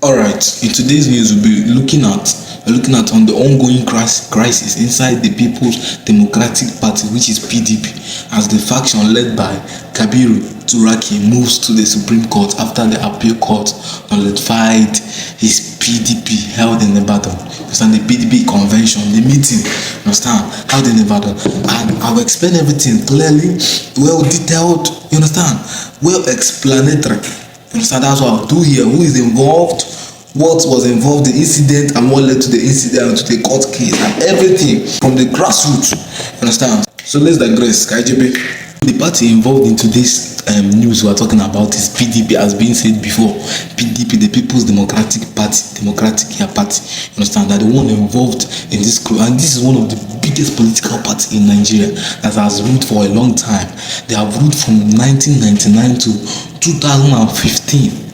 Alright, in today's news we'll be looking at on the ongoing crisis inside the People's Democratic Party, which is PDP, as the faction led by Kabiru Turaki moves to the Supreme Court after the appeal court nullified his PDP held in Ibadan. You understand, the PDP convention, the meeting, you understand, held in Ibadan. And I will explain everything clearly, well detailed, you understand, well explanatory. You understand? That's what I'll do here. Who is involved? What was involved, the incident, and what led to the incident, to the court case, and everything from the grassroots. You understand? So let's digress. KJB. The party involved into this news we are talking about is PDP, as being said before. PDP, the People's Democratic Party, Democratic Party. You understand? That the one involved in this crew, and this is one of the biggest political parties in Nigeria that has ruled for a long time. They have ruled from 1999 to 2015.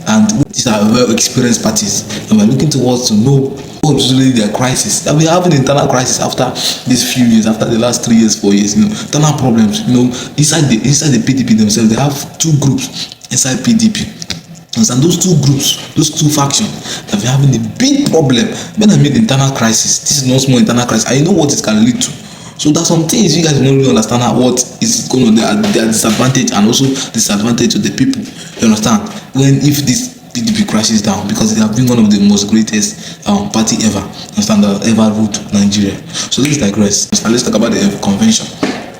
And these are well experienced parties, and we're looking towards to know what's really their crisis. That we have an internal crisis after these few years, after the last 3 years, 4 years, internal problems, inside the PDP themselves. They have two groups inside PDP. And those two groups, those two factions, that we're having a big problem. When I mean internal crisis, this is not small internal crisis. I know what it can lead to. So there's some things you guys don't really understand what is going on, their disadvantage and also disadvantage to the people. You understand? If this PDP crashes down, because they have been one of the most greatest party ever, understand, that ever ruled Nigeria. So let's digress. And let's talk about the convention.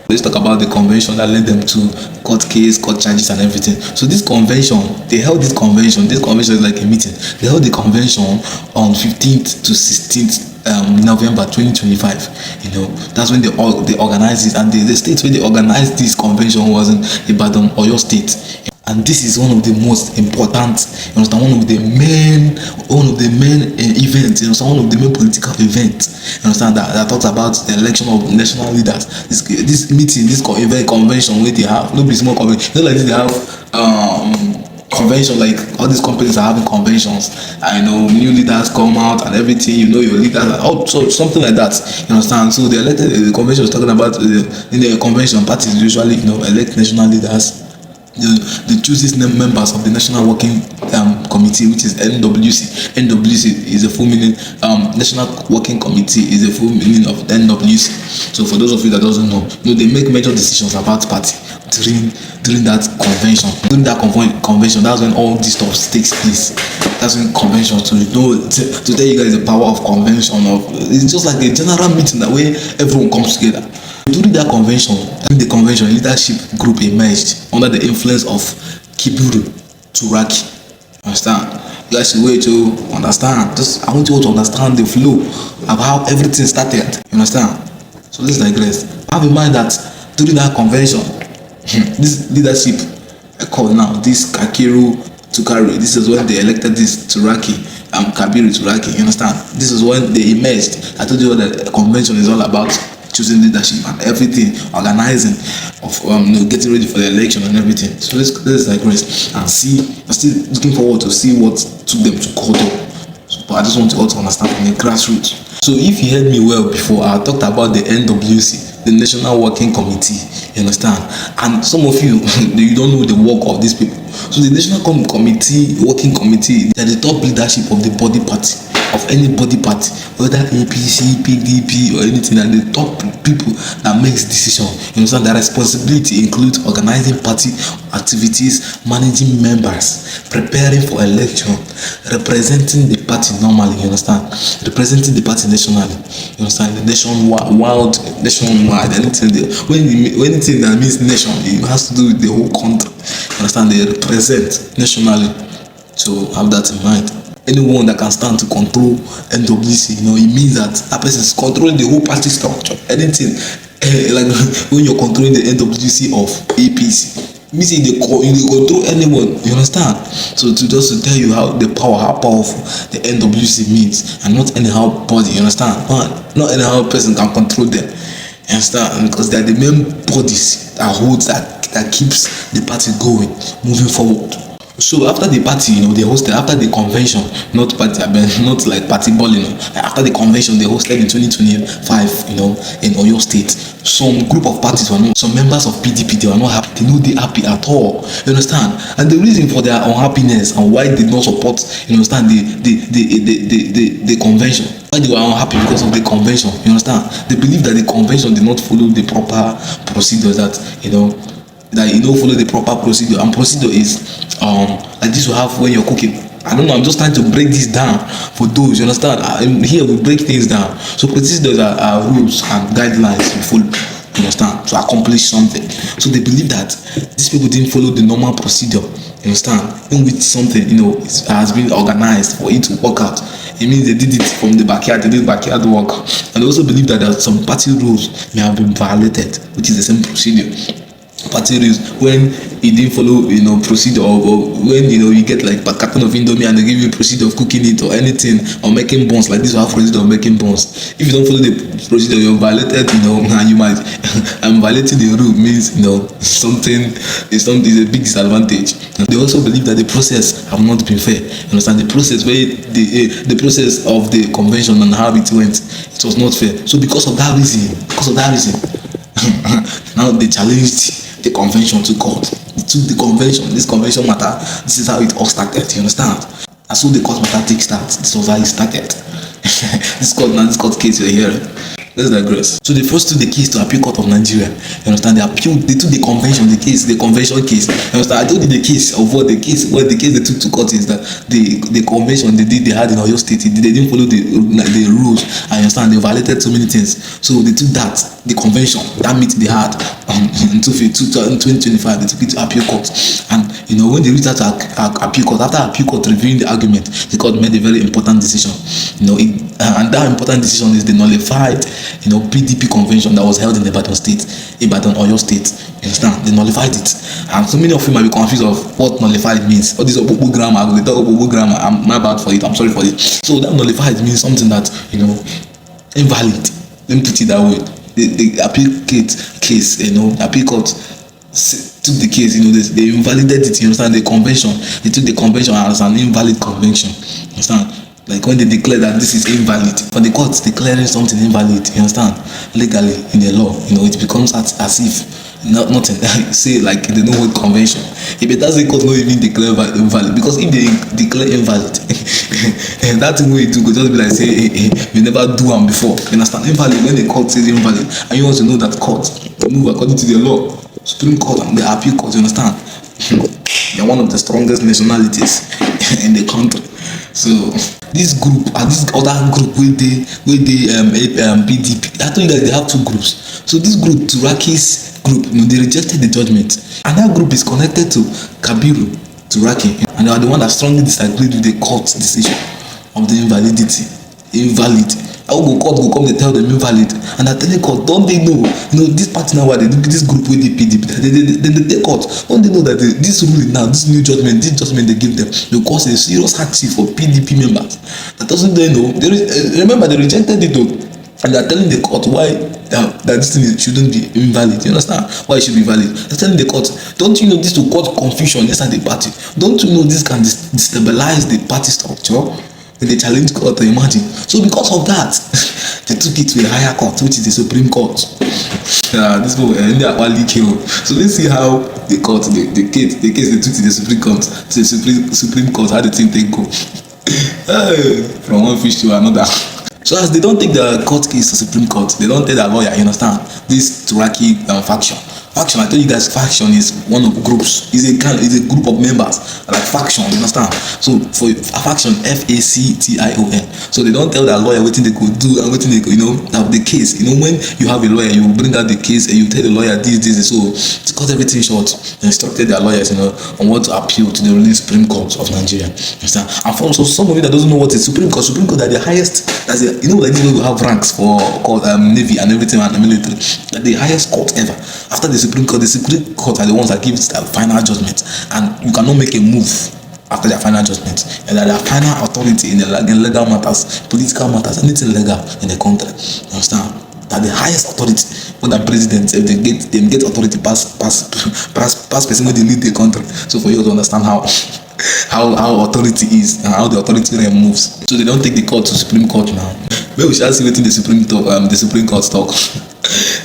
Let's talk about the convention that led them to court case, court charges, and everything. So this convention, they held this convention. This convention is like a meeting. They held the convention on 15th to 16th November 2025. That's when they organized it, and the state where they organized this convention was in Ibadan, Oyo State. And this is one of the most important, one of the main events, one of the main political events, that talks about the election of national leaders. This meeting, this convention where they have, nobody small convention, like this, they have convention, like all these companies are having conventions. New leaders come out and everything, your leaders, so something like that. You understand? So the convention is talking about in the convention, parties usually elect national leaders. They choose these members of the National Working Committee, which is NWC. NWC is a full meaning. National Working Committee is a full meaning of NWC. So for those of you that doesn't know, they make major decisions about party during that convention. During that convention, that's when all this stuff takes place. That's when convention. So to tell you guys the power of convention. It's just like a general meeting that way everyone comes together. During the convention, leadership group emerged under the influence of Kabiru Turaki. Understand? You guys should wait to understand. I want you all to understand the flow of how everything started. You understand? So let's digress. Have in mind that during that convention, this leadership, I call now this Kabiru Turaki. This is when they elected this Turaki. Kabiru Turaki. You understand? This is when they emerged. I told you that the convention is all about choosing leadership and everything, organizing of getting ready for the election and everything. So let's digress and see. I'm still looking forward to see what took them to court. But I just want you all to understand from the grassroots. So if you heard me well before, I talked about the NWC, the National Working Committee. You understand? And some of you you don't know the work of these people. So the National Working Committee, they are the top leadership of the body party, of any body party, whether APC, PDP, or anything. And the top people that makes decisions. You understand? Their responsibility includes organizing party activities, managing members, preparing for election, representing the party normally. You understand? Representing the party nationally. You understand? The nationwide, anything there. When anything that means nation, it has to do with the whole country. You understand? They represent nationally. So have that in mind. Anyone that can stand to control NWC, it means that person is controlling the whole party structure. Anything like when you're controlling the NWC of APC, means they control anyone. You understand? So just to tell you how powerful the NWC means, and not anyhow body. You understand? Not anyhow person can control them. You understand? Because they are the main bodies that keeps the party going, moving forward. So after the party, they hosted after the convention, not party, not like party ball, after the convention they hosted in 2025, in Oyo State. Some group of parties were not, some members of PDP, they were not happy. They know they happy at all. You understand? And the reason for their unhappiness and why they did not support, understand, the convention. Why they were unhappy because of the convention. You understand? They believe that the convention did not follow the proper procedures that that you don't follow the proper procedure, and procedure is like this you have when you're cooking. I don't know, I'm just trying to break this down for those, you understand. Here we break things down. So procedures are rules and guidelines you follow, you understand, to accomplish something. So they believe that these people didn't follow the normal procedure, you understand, in which something has been organized for it to work out. It means they did it from the backyard, they did backyard work. And they also believe that some party rules may have been violated, which is the same procedure. Party rules when you didn't follow procedure, or when you get like a carton of indomie and they give you a procedure of cooking it or anything, or making buns. Like this you have procedure of making buns. If you don't follow the procedure, you're violated, and you might and violating the rule means something is a big disadvantage. And they also believe that the process have not been fair. You understand? The process where the process of the convention and how it went, it was not fair. So because of that reason now they challenged the convention to court. They took this convention matter, this is how it all started, you understand? And so the court matter takes that. This was how it started. this court case you're hearing. Let's digress. So they first took the case to Appeal Court of Nigeria. You understand? They took the convention case. You understand? I told you the case they took to court is that the convention they had in Oyo State, they didn't follow the rules. I understand, they violated so many things. So they took the convention, that meeting they had in 2025, they took it to Appeal Court. And when they reached out to Appeal Court, after Appeal Court reviewing the argument, the court made a very important decision. And that important decision is they nullified PDP convention that was held in Ibadan Oyo State. You understand? They nullified it. And so many of you might be confused of what nullified means. All this Obobo grammar, they talk Obobo grammar. I'm not bad for it. I'm sorry for it. So that nullified means something that invalid. Let me put it that way. The appeal case, Appeal Court took the case. They invalidated it. You understand? The convention. They took the convention as an invalid convention. You understand? Like when they declare that this is invalid, for the court declaring something invalid, you understand, legally in the law, it becomes as if nothing. Say like they don't hold convention. If it doesn't, court not even declare invalid, because if they declare invalid, and that thing we do could just be like say, hey, we never do them before. You understand? Invalid when the court says invalid, and you want to know that court move according to the law, Supreme Court and the Appeal Court. You understand? They're one of the strongest nationalities in the country. So this group and this other group where they PDP, I told you guys they have two groups. So this group, Turaki's group, they rejected the judgment, and that group is connected to Kabiru, Turaki, and they are the one that strongly disagreed with the court's decision of the invalidity. I will go court, go come, they tell them invalid, and I tell the court, don't they know? This party now, this group with the PDP, they court, don't they know that this ruling now, this judgment they give them, will cause a serious hardship for PDP members? That doesn't they know? Remember, they rejected it though, and they're telling the court why that this thing shouldn't be invalid. You understand? Why it should be valid? They're telling the court, don't you know this will cause confusion inside the party? Don't you know this can destabilize the party structure? When they challenge court, imagine. So because of that, they took it to a higher court, which is the Supreme Court. This people in their early kill. So let's see how the case they took to the Supreme Court, Supreme Court, how the thing they go. From one fish to another. So as they don't take the court case to Supreme Court, they don't tell their lawyer, you understand? This Turaki faction. I told you guys, faction is one of groups. It's a group of members, like faction, you understand? So for a faction, FACTION. So they don't tell their lawyer what they could do and what they could, have the case. When you have a lawyer, you bring out the case and you tell the lawyer this. So to cut everything short, they instructed their lawyers, on what to appeal to the ruling Supreme Court of Nigeria. Understand? And for some of you that doesn't know what is Supreme Court are the highest. Like this way we have ranks for Navy and everything and the military. They're the highest court ever. After the Supreme Court are the ones that give the final judgment, and you cannot make a move after their final judgment. And they are the final authority in legal matters, political matters, anything legal in the country. You understand? They are the highest authority. More than presidents, if they get authority pass person when they lead the country. So for you to understand how how authority is and how the authority realm moves. So they don't take the court to Supreme Court now. Maybe we shall see wetin the Supreme Court talk.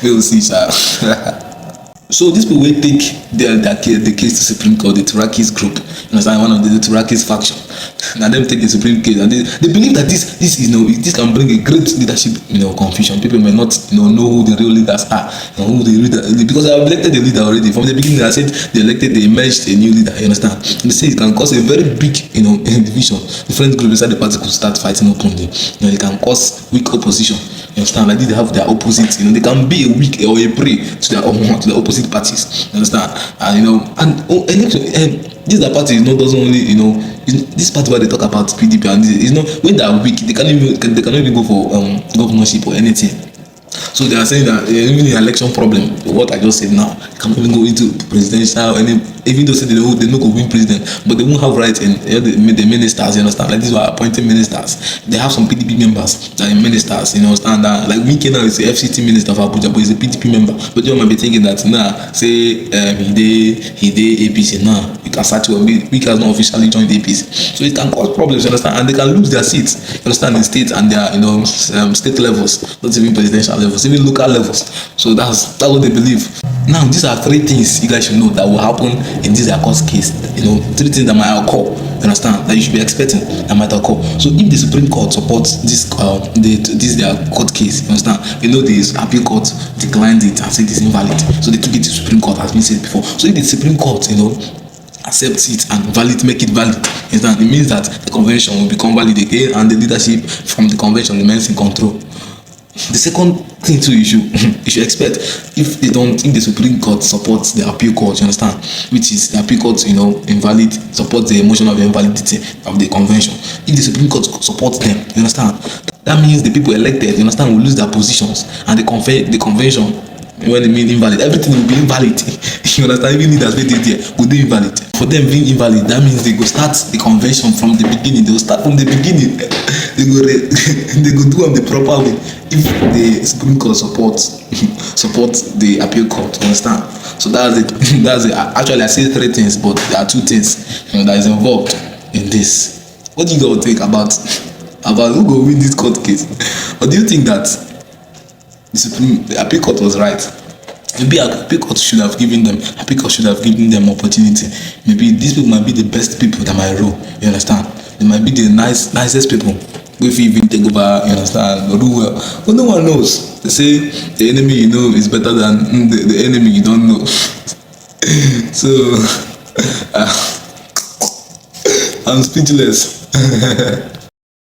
We will see, sha. So these people will take the case to Supreme Court, the Turaki's group, you understand, one of the Turaki's faction. Now them take the Supreme case, and they believe that this is this can bring a great leadership confusion. People may not know who the real leaders are, who the leader, because they have elected the leader already from the beginning. I said they emerged a new leader. You understand? They say it can cause a very big division. Different groups inside the party could start fighting openly. It can cause weak opposition. You understand? Like they have their opposite. They can be a weak or a prey to the opposite parties. You understand? This party doesn't only this party where they talk about PDP, and when they are weak, they cannot even go for governorship or anything. So they are saying that even the election problem, what I just said now, can't even go into presidential, even though they no go win president, but they won't have rights in the ministers. You understand? Like these were appointing ministers. They have some PDP members that are ministers. You understand that? Like Wike now is the FCT minister of Abuja, but he's a PDP member. But you might be thinking that say he did APC now. You can start to Wike has not officially joined APC, so it can cause problems. You understand? And they can lose their seats. You understand? In states and their state levels, not even presidential levels, even local levels. So that's what they believe. Now these are three things you guys should know that will happen in this court case. Three things that might occur. You understand? That you should be expecting that might occur. So if the Supreme Court supports this their court case, you understand? The appeal court declined it and said it's invalid. So they took it to Supreme Court, as been said before. So if the Supreme Court accepts it and make it valid, it means that the convention will become valid again, and the leadership from the convention remains in control. The second thing too you should expect, if the Supreme Court supports the appeal court, you understand, which is the appeal court invalid, supports the motion of invalidity of the convention. If the Supreme Court supports them, you understand, that means the people elected, you understand, will lose their positions, and the convention, when they mean invalid, everything will be invalid. You understand? Even leaders wey dey there will be invalid. For them being invalid, that means they go start the convention from the beginning. They will start from the beginning. They go do am the proper way. If the Supreme Court support the appeal court, you understand? So that's it. Actually, I say three things, but there are two things that is involved in this. What do you guys think about who go win this court case? Or do you think that the appeal court was right? Maybe appeal court should have given them opportunity. Maybe these people might be the best people that might rule. You understand? They might be the nicest people. If you even take over, you understand, or do well. But no one knows. They say the enemy you know is better than the enemy you don't know. So I'm speechless.